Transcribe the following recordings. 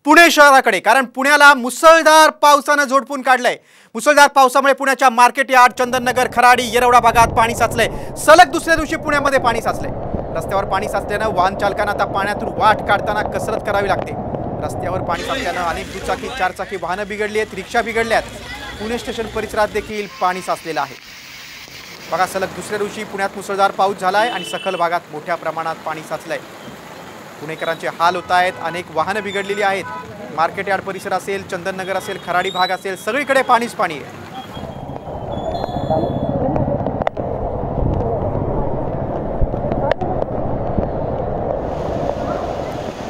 पुणे शहराकडे, कारण पुण्याला मुसळधार पावसानं झोडपून काढलंय। मुसळधार पावसामुळे पुण्याच्या मार्केट यार्ड, चंदननगर, खराडी, येरवडा भागात पाणी साचलंय। सलग दुसऱ्या दिवशी पुण्यामध्ये पाणी साचलंय। रस्त्यावर पाणी साचल्यानं वाहन चालकांना आता पाण्यातून वाट काढताना कसरत करावी लागते। रस्त्यावर पाणी साचल्यानं अनेक दुचाकी, चारचाकी वाहनं बिघडली आहेत, रिक्षा बिघडल्यात। पुणे स्टेशन परिसरात देखील पाणी साचलेलं आहे। बघा, सलग दुसऱ्या दिवशी पुण्यात मुसळधार पाऊस झालाय आणि सखल भागात मोठ्या प्रमाणात पाणी साचलंय। पुणेकरांचे हाल होत आहेत, अनेक वाहनं बिघडलेली आहेत। मार्केट यार्ड परिसर असेल, चंदननगर असेल, खराडी भाग असेल, सगळीकडे पाणीच पाणी आहे।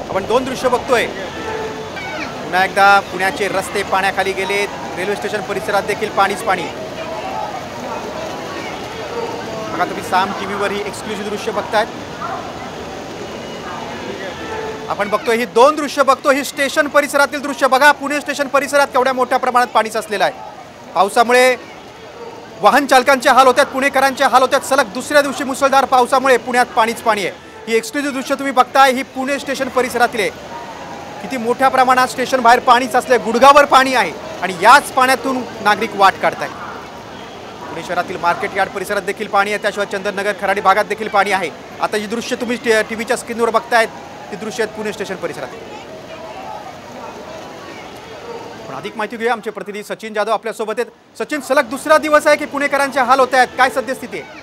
आपण दोन दृश्य बघतोय। पुन्हा एकदा पुण्याचे रस्ते पाण्याखाली गेलेत, रेल्वे स्टेशन परिसरात देखील पाणीच पाणी। बघा, तुम्ही साम टीव्हीवर ही एक्सक्लुसिव्ह दृश्य बघतायत। आपण बघतोय ही दोन दृश्य बघतोय, ही स्टेशन परिसरातील दृश्य बघा। पुणे स्टेशन परिसरात केवढ्या मोठ्या प्रमाणात पाणी साचलेलं आहे। पावसामुळे वाहन चालकांचे हाल होतात, पुणेकरांचे हाल होतात। सलग दुसऱ्या दिवशी मुसळधार पावसामुळे पुण्यात पाणीच पाणी आहे। ही एक्सक्लुसिव्ह दृश्य तुम्ही बघताय, ही पुणे स्टेशन परिसरातील आहे। किती मोठ्या प्रमाणात स्टेशन बाहेर पाणी साचले, गुडघावर पाणी आहे आणि याच पाण्यातून नागरिक वाट काढतायत। पुणे शहरातील मार्केट यार्ड परिसरात देखील पाणी आहे, त्याशिवाय चंदननगर, खराडी भागात देखील पाणी आहे। आता जी दृश्य तुम्ही टीव्हीच्या स्क्रीनवर बघतायत, ती दृश्य आहेत पुणे स्टेशन परिसरात। पण अधिक माहिती घेऊया, आमचे प्रतिनिधी सचिन जाधव आपल्यासोबत आहेत। सचिन, सलग दुसरा दिवस आहे की पुणेकरांचे हाल होत आहेत, काय सद्यस्थिती आहे?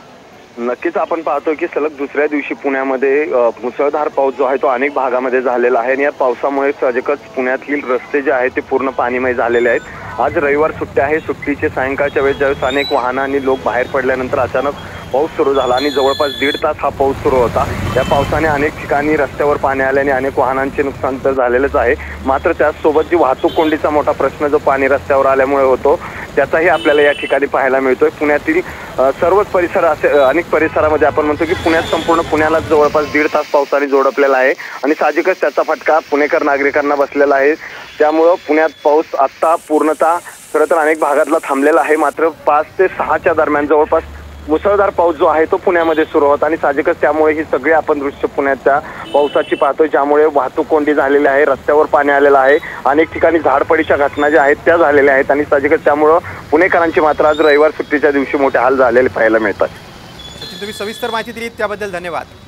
नक्कीच आपण पाहतो की सलग दुसऱ्या दिवशी पुण्यामध्ये मुसळधार पाऊस जो आहे तो अनेक भागामध्ये झालेला आहे आणि या पावसामुळे साहजिकच पुण्यातील रस्ते जे आहेत ते पूर्ण पाणीमय झालेले आहेत। आज रविवार सुट्टी आहे, सुट्टीचे सायंकाळच्या वेळेस ज्यावेळेस अनेक वाहनं आणि लोक बाहेर पडल्यानंतर अचानक पाऊस सुरू झाला आणि जवळपास 1.5 तास हा पाऊस सुरू होता। या पावसाने अनेक ठिकाणी रस्त्यावर पाणी आल्याने अनेक वाहनांचे नुकसान तर झालेलंच आहे, मात्र त्याचसोबत जी वाहतूक कोंडीचा मोठा प्रश्न जो पाणी रस्त्यावर आल्यामुळे होतो त्याचाही आपल्याला या ठिकाणी पाहायला मिळतोय। पुण्यातील सर्वच परिसर अनेक परिसरामध्ये आपण म्हणतो की पुण्यात संपूर्ण पुण्याला जवळपास 1.5 तास पावसाने जोडपलेला आहे आणि साहजिकच त्याचा फटका पुणेकर नागरिकांना बसलेला आहे। त्यामुळं पुण्यात पाऊस आत्ता पूर्णतः खरं तर अनेक भागातला थांबलेला आहे, मात्र 5 ते 6च्या दरम्यान जवळपास मुसळधार पाऊस जो आहे तो पुण्यामध्ये सुरू होता आणि साहजिकच त्यामुळे ही सगळी आपण दृश्य पुण्याच्या पावसाची पाहतोय, ज्यामुळे वाहतूक कोंडी झालेली आहे, रस्त्यावर पाणी आलेलं आहे, अनेक ठिकाणी झाडपडीच्या घटना ज्या आहेत त्या झालेल्या आहेत आणि साहजिकच त्यामुळं पुणेकरांची मात्र आज रविवार सुट्टीच्या दिवशी मोठे हाल झालेले पाहायला मिळतात। सचिन, तुम्ही सविस्तर माहिती दिली त्याबद्दल धन्यवाद।